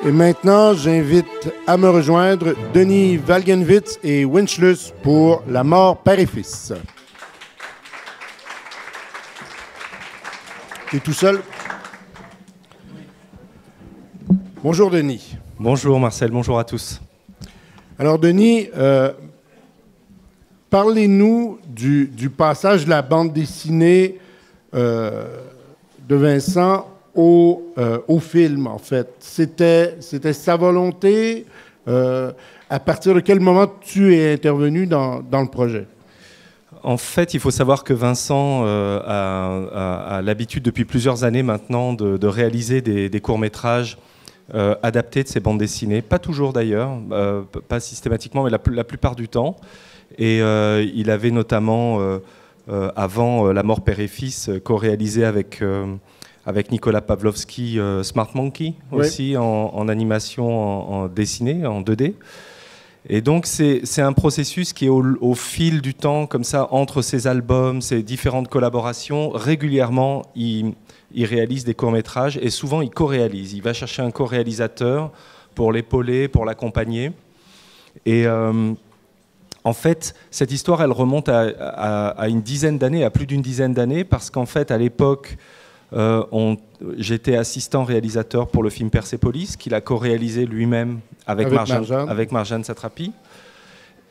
Et maintenant, j'invite à me rejoindre Denis Walgenwitz et Winchlus pour La mort père et fils. Tu es tout seul? Bonjour Denis. Bonjour Marcel, bonjour à tous. Alors Denis, parlez-nous du passage de la bande dessinée de Vincent au film, en fait. C'était sa volonté. À partir de quel moment tu es intervenu dans le projet? En fait, il faut savoir que Vincent a l'habitude depuis plusieurs années maintenant de réaliser des courts-métrages adaptés de ses bandes dessinées. Pas toujours d'ailleurs, pas systématiquement, mais la plupart du temps. Et il avait notamment, avant La mort père et fils, co-réalisé avec Nicolas Pavlovski, Smart Monkey, aussi en animation en dessinée, en 2D. Et donc c'est un processus qui est au fil du temps, comme ça, entre ses albums, ses différentes collaborations, régulièrement il réalise des courts-métrages et souvent il co-réalise. Il va chercher un co-réalisateur pour l'épauler, pour l'accompagner. Et en fait, cette histoire, elle remonte à une dizaine d'années, à plus d'une dizaine d'années, parce qu'en fait, à l'époque, j'étais assistant réalisateur pour le film Persepolis, qu'il a co-réalisé lui-même avec Marjane Satrapi.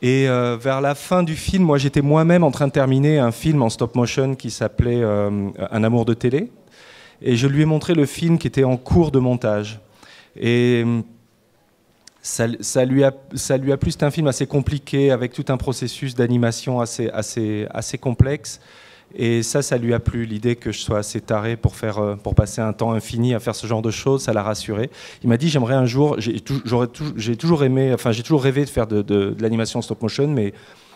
Et vers la fin du film, moi j'étais moi-même en train de terminer un film en stop motion qui s'appelait Un amour de télé. Et je lui ai montré le film qui était en cours de montage. Et ça lui a plu. C'était un film assez compliqué, avec tout un processus d'animation assez complexe. Et ça lui a plu, l'idée que je sois assez taré pour passer un temps infini à faire ce genre de choses, ça l'a rassuré. Il m'a dit, j'aimerais un jour, j'ai toujours rêvé de faire de l'animation stop motion, mais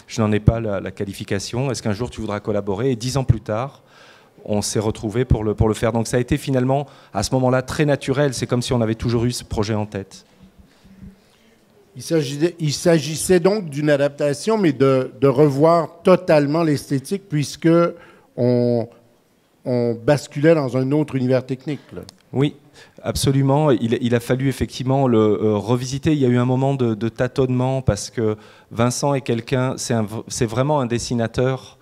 je n'en ai pas la qualification. Est-ce qu'un jour tu voudras collaborer? Et 10 ans plus tard, on s'est retrouvés pour le faire. Donc ça a été finalement, à ce moment-là, très naturel. C'est comme si on avait toujours eu ce projet en tête. Il s'agissait donc d'une adaptation, mais de revoir totalement l'esthétique, puisque on basculait dans un autre univers technique, là. Oui, absolument. Il a fallu effectivement le revisiter. Il y a eu un moment de tâtonnement, parce que Vincent est quelqu'un, c'est vraiment un dessinateur.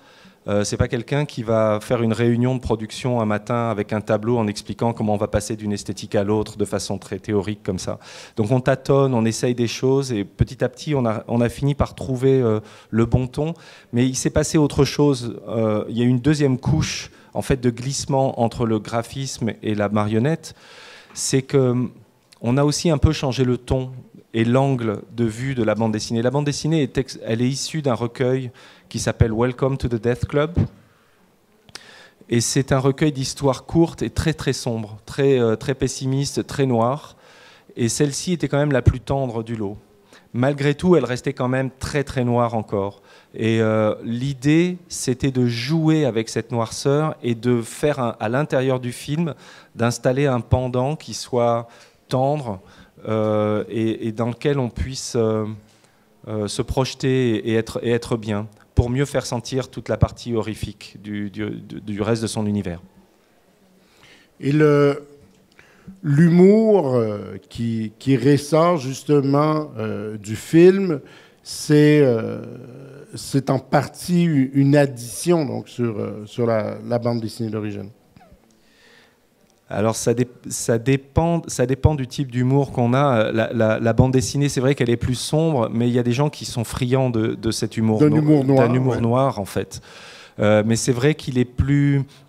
C'est pas quelqu'un qui va faire une réunion de production un matin avec un tableau en expliquant comment on va passer d'une esthétique à l'autre de façon très théorique comme ça. Donc on tâtonne, on essaye des choses et petit à petit on a fini par trouver le bon ton. Mais il s'est passé autre chose. Il y a eu une deuxième couche en fait de glissement entre le graphisme et la marionnette. C'est que on a aussi un peu changé le ton et l'angle de vue de la bande dessinée. La bande dessinée, elle est issue d'un recueil qui s'appelle Welcome to the Death Club. Et c'est un recueil d'histoires courtes et très très sombres, très pessimiste, très noire. Et celle-ci était quand même la plus tendre du lot. Malgré tout, elle restait quand même très très noire encore. Et l'idée, c'était de jouer avec cette noirceur et de faire à l'intérieur du film, d'installer un pendant qui soit tendre, et dans lequel on puisse se projeter et être bien, pour mieux faire sentir toute la partie horrifique du reste de son univers. Et l'humour qui ressort justement du film, c'est en partie une addition donc, sur la bande dessinée d'origine. Alors ça dépend du type d'humour qu'on a. La bande dessinée, c'est vrai qu'elle est plus sombre, mais il y a des gens qui sont friands de cet humour, d'un humour noir en fait. Mais c'est vrai qu'il est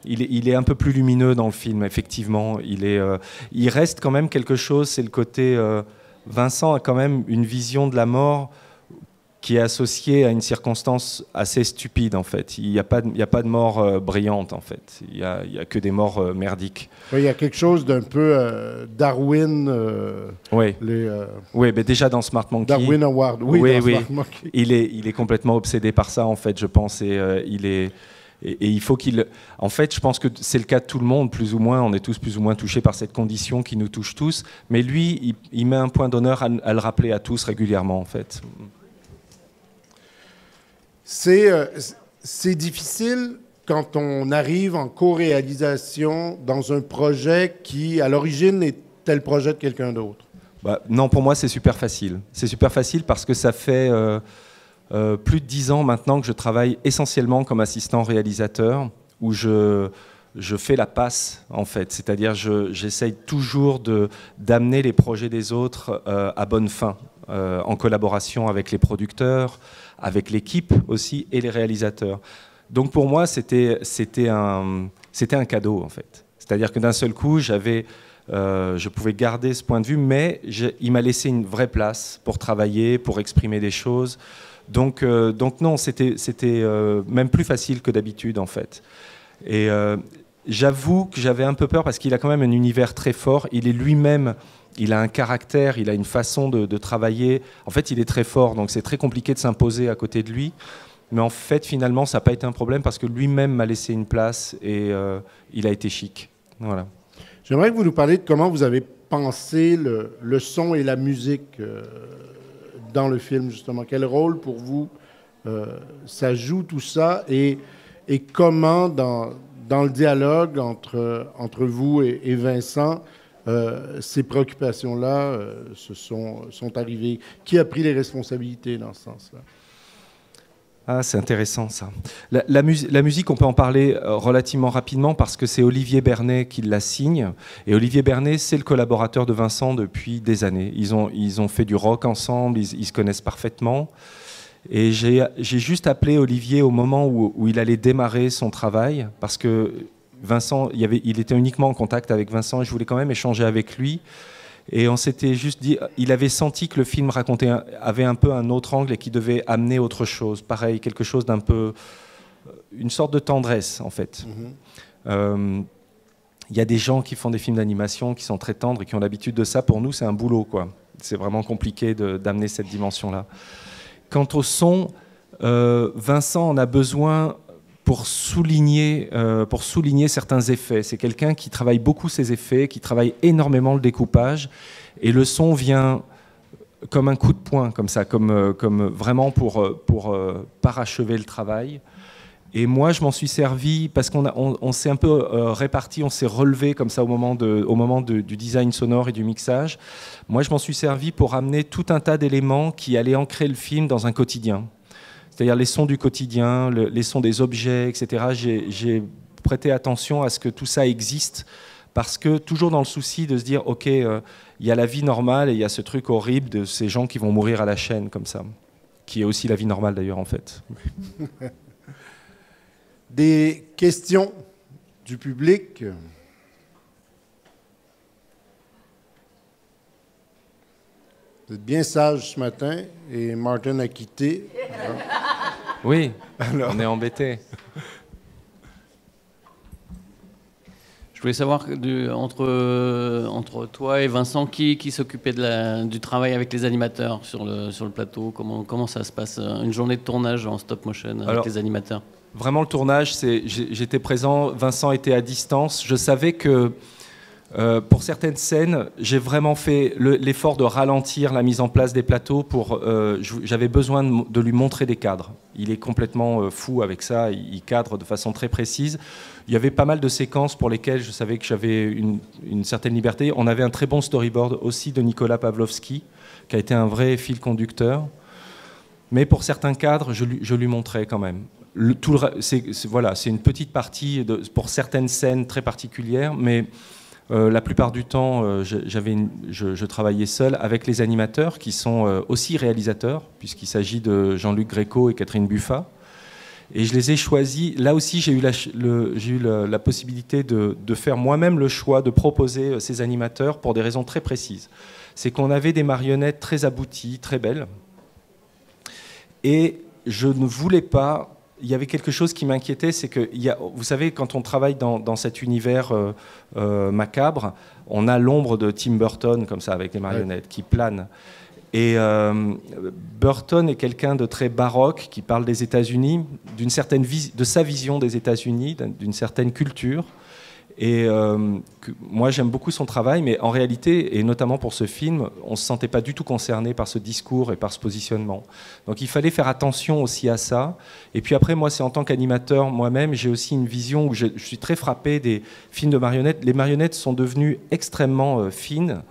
il est un peu plus lumineux dans le film. Effectivement, il reste quand même quelque chose. C'est le côté Vincent a quand même une vision de la mort qui est associé à une circonstance assez stupide, en fait. Il n'y a pas de mort brillante, en fait. Il y a que des morts merdiques. Oui, il y a quelque chose d'un peu Darwin. Oui, mais déjà dans Smart Monkey... Darwin Award, Smart Monkey. Il est complètement obsédé par ça, en fait, je pense. Et il faut qu'il... En fait, je pense que c'est le cas de tout le monde, plus ou moins. On est tous plus ou moins touchés par cette condition qui nous touche tous. Mais lui, il met un point d'honneur à le rappeler à tous régulièrement, en fait. C'est difficile quand on arrive en co-réalisation dans un projet qui, à l'origine, était le projet de quelqu'un d'autre. Bah, non, pour moi, c'est super facile. C'est super facile parce que ça fait plus de 10 ans maintenant que je travaille essentiellement comme assistant réalisateur, où je fais la passe, en fait. C'est-à-dire, j'essaye toujours d'amener les projets des autres à bonne fin, en collaboration avec les producteurs, avec l'équipe aussi, et les réalisateurs. Donc pour moi, c'était un cadeau, en fait. C'est-à-dire que d'un seul coup, je pouvais garder ce point de vue, mais il m'a laissé une vraie place pour travailler, pour exprimer des choses. Donc non, c'était même plus facile que d'habitude, en fait. Et j'avoue que j'avais un peu peur parce qu'il a quand même un univers très fort. Il est lui-même, il a un caractère, il a une façon de travailler. En fait, il est très fort, donc c'est très compliqué de s'imposer à côté de lui. Mais en fait, finalement, ça n'a pas été un problème parce que lui-même m'a laissé une place et il a été chic. Voilà. J'aimerais que vous nous parliez de comment vous avez pensé le son et la musique dans le film, justement. Quel rôle pour vous ça joue tout ça et comment dans le dialogue entre vous et Vincent, ces préoccupations-là sont arrivées. Qui a pris les responsabilités dans ce sens-là? Ah, c'est intéressant ça. La musique, on peut en parler relativement rapidement parce que c'est Olivier Bernet qui la signe. Et Olivier Bernet, c'est le collaborateur de Vincent depuis des années. Ils ont fait du rock ensemble, ils se connaissent parfaitement. Et j'ai juste appelé Olivier au moment où il allait démarrer son travail parce que Vincent, il était uniquement en contact avec Vincent et je voulais quand même échanger avec lui. Et on s'était juste dit, il avait senti que le film avait un peu un autre angle et qu'il devait amener autre chose. Pareil, quelque chose d'un peu, une sorte de tendresse en fait. Il y a des gens qui font des films d'animation qui sont très tendres et qui ont l'habitude de ça. Pour nous, c'est un boulot, quoi. C'est vraiment compliqué d'amener cette dimension-là. Quant au son, Vincent en a besoin pour souligner certains effets. C'est quelqu'un qui travaille beaucoup ses effets, qui travaille énormément le découpage, et le son vient comme un coup de poing, comme ça, comme vraiment pour parachever le travail. Et moi, je m'en suis servi parce qu'on s'est un peu répartis, on s'est relevé comme ça au moment du design sonore et du mixage. Moi, je m'en suis servi pour amener tout un tas d'éléments qui allaient ancrer le film dans un quotidien. C'est-à-dire les sons du quotidien, les sons des objets, etc. J'ai prêté attention à ce que tout ça existe, parce que toujours dans le souci de se dire, OK, il y a la vie normale et il y a ce truc horrible de ces gens qui vont mourir à la chaîne, comme ça, qui est aussi la vie normale d'ailleurs, en fait. Des questions du public? Vous êtes bien sage ce matin et Martin a quitté. Oui, alors. On est embêtés. Je voulais savoir entre toi et Vincent, qui s'occupait du travail avec les animateurs sur le plateau. Comment ça se passe, une journée de tournage en stop motion avec les animateurs? Vraiment, le tournage, j'étais présent, Vincent était à distance. Je savais que pour certaines scènes, j'ai vraiment fait l'effort de ralentir la mise en place des plateaux. J'avais besoin de lui montrer des cadres. Il est complètement fou avec ça, il cadre de façon très précise. Il y avait pas mal de séquences pour lesquelles je savais que j'avais une certaine liberté. On avait un très bon storyboard aussi de Nicolas Pavlovski, qui a été un vrai fil conducteur. Mais pour certains cadres, je lui montrais quand même. C'est une petite partie pour certaines scènes très particulières, mais la plupart du temps, je travaillais seul avec les animateurs qui sont aussi réalisateurs, puisqu'il s'agit de Jean-Luc Gréco et Catherine Buffat. Et je les ai choisis. Là aussi, j'ai eu la possibilité de faire moi-même le choix de proposer ces animateurs pour des raisons très précises. C'est qu'on avait des marionnettes très abouties, très belles. Et je ne voulais pas... Il y avait quelque chose qui m'inquiétait, c'est que, vous savez, quand on travaille dans cet univers macabre, on a l'ombre de Tim Burton, comme ça, avec les marionnettes, qui plane. Et Burton est quelqu'un de très baroque, qui parle des États-Unis, de sa vision des États-Unis, d'une certaine culture. Et moi, j'aime beaucoup son travail, mais en réalité, et notamment pour ce film, on ne se sentait pas du tout concerné par ce discours et par ce positionnement. Donc il fallait faire attention aussi à ça. Et puis après, moi, c'est en tant qu'animateur moi-même, j'ai aussi une vision où je suis très frappé des films de marionnettes. Les marionnettes sont devenues extrêmement fines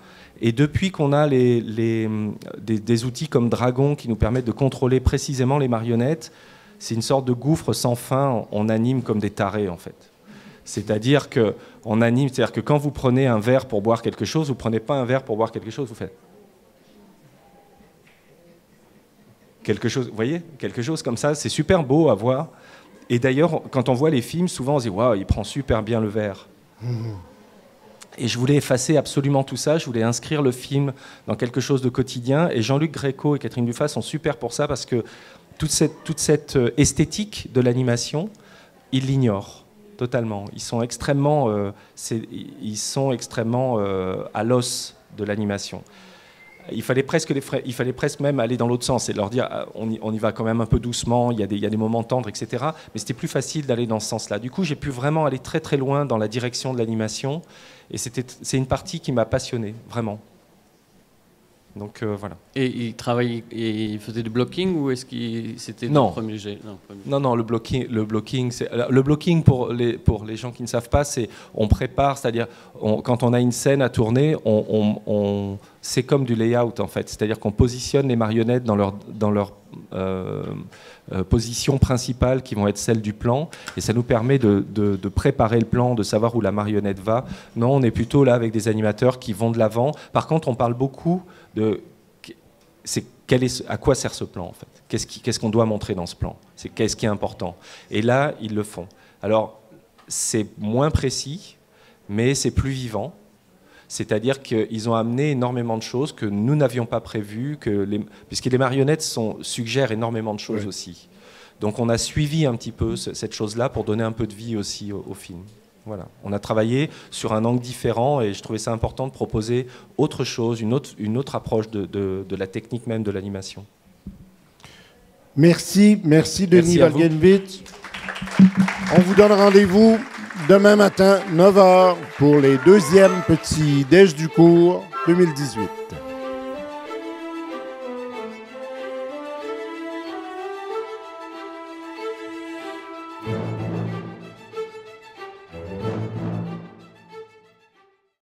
Et depuis qu'on a des outils comme Dragon qui nous permettent de contrôler précisément les marionnettes, c'est une sorte de gouffre sans fin, on anime comme des tarés en fait. C'est-à-dire que quand vous prenez un verre pour boire quelque chose, vous ne prenez pas un verre pour boire quelque chose, vous faites quelque chose, vous voyez, quelque chose comme ça, c'est super beau à voir. Et d'ailleurs, quand on voit les films, souvent on se dit « Waouh, il prend super bien le verre ». Et je voulais effacer absolument tout ça, je voulais inscrire le film dans quelque chose de quotidien. Et Jean-Luc Gréco et Catherine Dufat sont super pour ça, parce que toute cette esthétique de l'animation, ils l'ignorent totalement. Ils sont extrêmement à l'os de l'animation. Il fallait presque même aller dans l'autre sens et leur dire on y va quand même un peu doucement, il y a des moments tendres, etc. Mais c'était plus facile d'aller dans ce sens-là. Du coup, j'ai pu vraiment aller très très loin dans la direction de l'animation. Et c'est une partie qui m'a passionné, vraiment. Donc voilà. Et il faisait du blocking ou est-ce que c'était le premier jet? Non, le blocking pour les gens qui ne savent pas, c'est on prépare, c'est-à-dire quand on a une scène à tourner, c'est comme du layout en fait, c'est-à-dire qu'on positionne les marionnettes dans leur position principale qui vont être celles du plan, et ça nous permet de préparer le plan, de savoir où la marionnette va. Non, on est plutôt là avec des animateurs qui vont de l'avant. Par contre, on parle beaucoup de à quoi sert ce plan en fait, qu'est-ce qu'on doit montrer dans ce plan, qu'est-ce qui est important. Et là, ils le font. Alors, c'est moins précis, mais c'est plus vivant. C'est-à-dire qu'ils ont amené énormément de choses que nous n'avions pas prévues, puisque les marionnettes suggèrent énormément de choses aussi. Donc on a suivi un petit peu cette chose-là pour donner un peu de vie aussi au film. Voilà. On a travaillé sur un angle différent et je trouvais ça important de proposer autre chose, une autre approche de la technique même de l'animation. Merci Denis Walgenwitz. On vous donne rendez-vous demain matin, 9h, pour les deuxièmes petits déj du cours 2018.